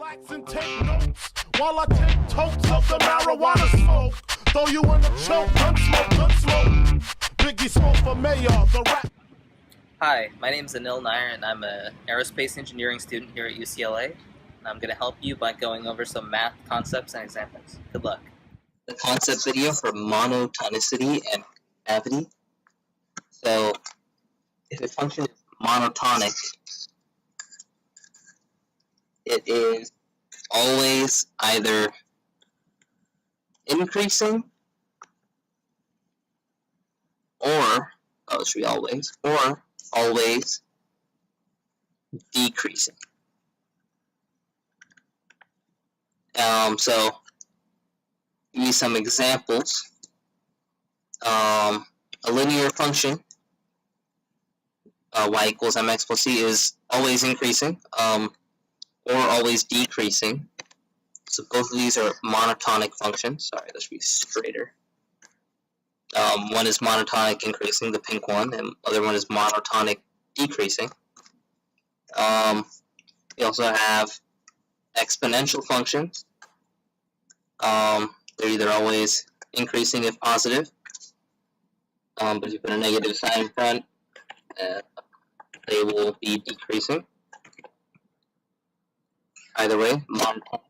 Relax and take notes while I take totes of the marijuana smoke. Throw you in the choke, gun smoke. Biggie Smoke for mayor, the rap. Hi, my name is Anil Nair, and I'm an aerospace engineering student here at UCLA. And I'm going to help you by going over some math concepts and examples. Good luck. The concept video for monotonicity and concavity. So, if a function is monotonic, it is always either increasing or, it should be always, or always decreasing. So, give you some examples. A linear function, y equals mx plus c, is always increasing, or always decreasing. So both of these are monotonic functions. Sorry, this should be straighter. One is monotonic increasing, the pink one, and the other one is monotonic decreasing. We also have exponential functions. They're either always increasing if positive, but if you put a negative sign in front, they will be decreasing. Either way, monotonic.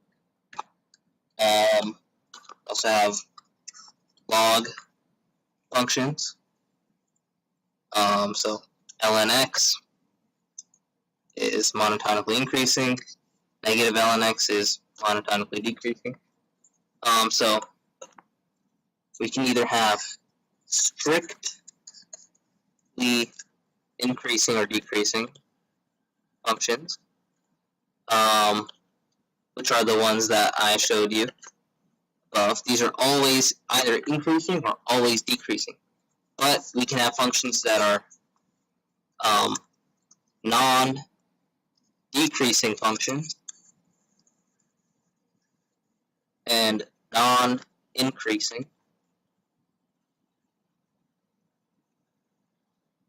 Also have log functions. So ln x is monotonically increasing, negative ln x is monotonically decreasing. So we can either have strictly increasing or decreasing functions, which are the ones that I showed you above. These are always either increasing or always decreasing. But we can have functions that are non-decreasing functions and non-increasing.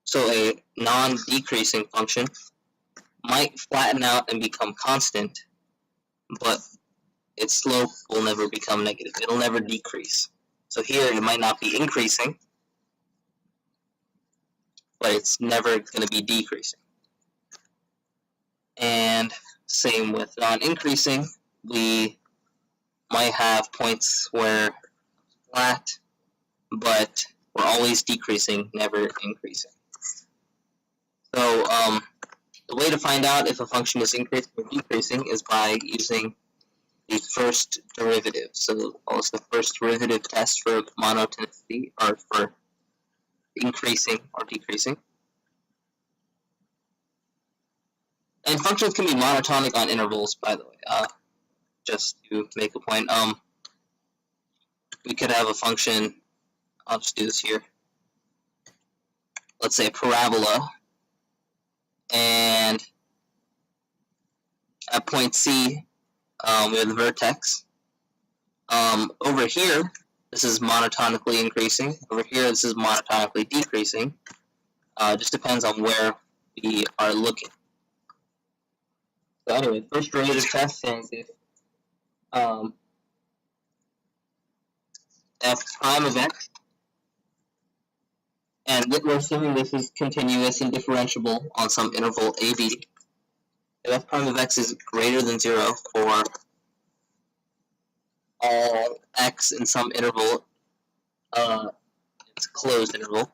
So a non-decreasing function might flatten out and become constant, but its slope will never become negative. It'll never decrease. So here it might not be increasing, but it's never going to be decreasing. And same with non-increasing, we might have points where flat, but we're always decreasing, never increasing. So the way to find out if a function is increasing or decreasing is by using the first derivative. So also the first derivative test for monotonicity, or for increasing or decreasing. And functions can be monotonic on intervals, by the way. Just to make a point, we could have a function. I'll just do this here. Let's say a parabola, and at point C, we have the vertex. Over here, this is monotonically increasing. Over here, this is monotonically decreasing. Just depends on where we are looking. So anyway, first derivative test says if f prime of x, and we're assuming this is continuous and differentiable on some interval ab. If f prime of x is greater than 0 for all x in some interval, it's a closed interval,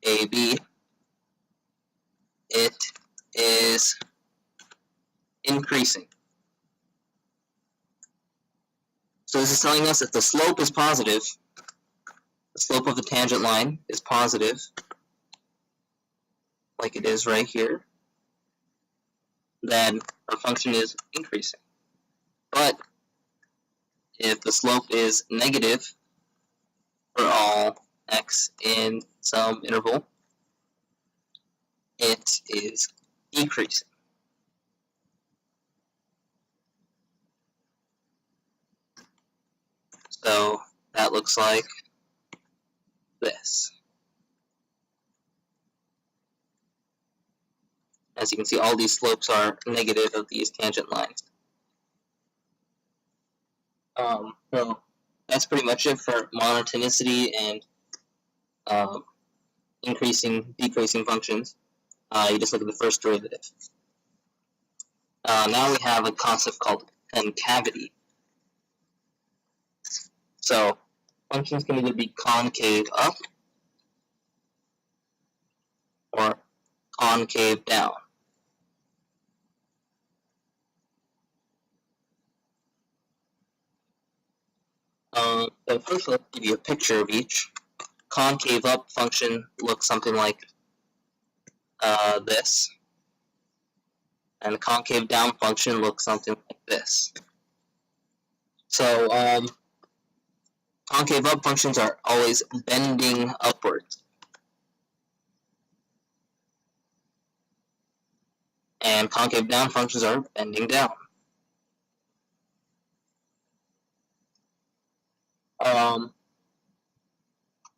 ab, it is increasing. So this is telling us if the slope is positive, the slope of the tangent line is positive, like it is right here, then our function is increasing. But if the slope is negative for all x in some interval, it is decreasing. So that looks like this. As you can see, all these slopes are negative of these tangent lines. So that's pretty much it for monotonicity and increasing, decreasing functions. You just look at the first derivative. Now we have a concept called concavity. So functions can either be concave up or concave down. So first let's give you a picture of each. Concave up function looks something like this, and the concave down function looks something like this. So concave up functions are always bending upwards, and concave down functions are bending down.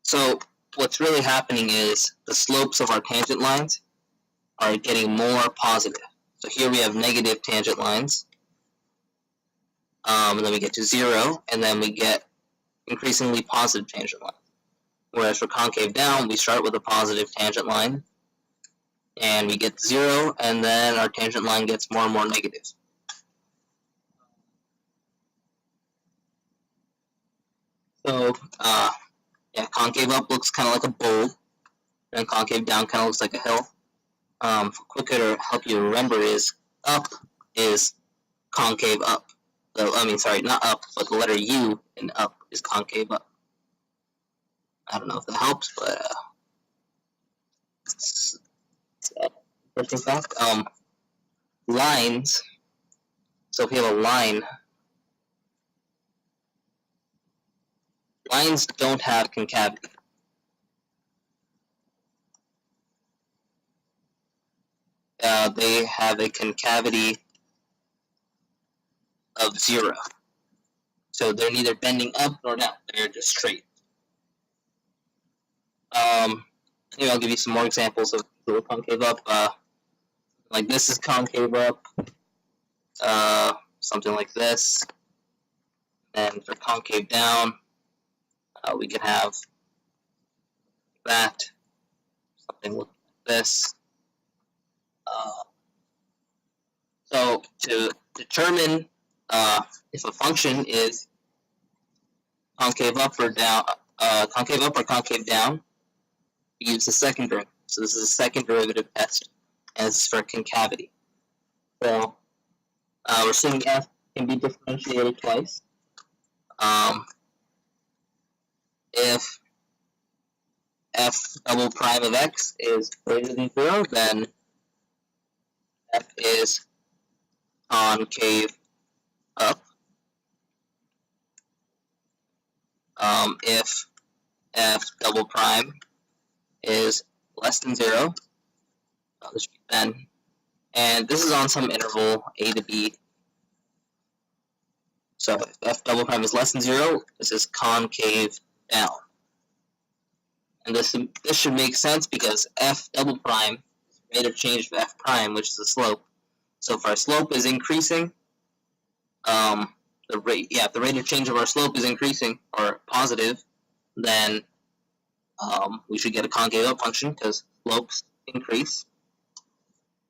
So what's really happening is the slopes of our tangent lines are getting more positive. So here we have negative tangent lines, and then we get to 0, and then we get increasingly positive tangent lines. Whereas for concave down, we start with a positive tangent line, and we get 0, and then our tangent line gets more and more negative. So, yeah, concave up looks kind of like a bowl, and concave down kind of looks like a hill. Quicker to help you remember is up is concave up. So, I mean, sorry, not up, but the letter U in up is concave up. I don't know if that helps, but it's interesting fact. Lines. So if you have a line, lines don't have concavity. They have a concavity of 0. So they're neither bending up nor down. They're just straight. Maybe I'll give you some more examples of the concave up. Like this is concave up. Something like this. And for concave down, we can have that. Something like this. So to determine if a function is concave up or down, concave up or concave down, we use the second derivative. So this is a second derivative test, and this is for concavity. So we're seeing f can be differentiated twice. If f double prime of x is greater than 0, then f is concave up. If f double prime is less than 0, this should be then, and this is on some interval a to b. So if f double prime is less than 0, this is concave down. And this should make sense because f double prime is the rate of change of f prime, which is the slope. So if our slope is increasing, if the rate of change of our slope is increasing or positive, then we should get a concave up function because slopes increase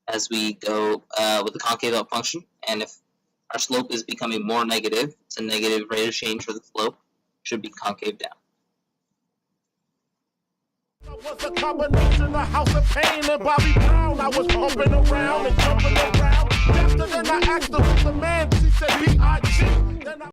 as we go with the concave up function. And if our slope is becoming more negative, it's a negative rate of change for the slope, should be concave down. I was a combination of House of Pain and Bobby Brown. I was bumping around and jumping around. After then I asked the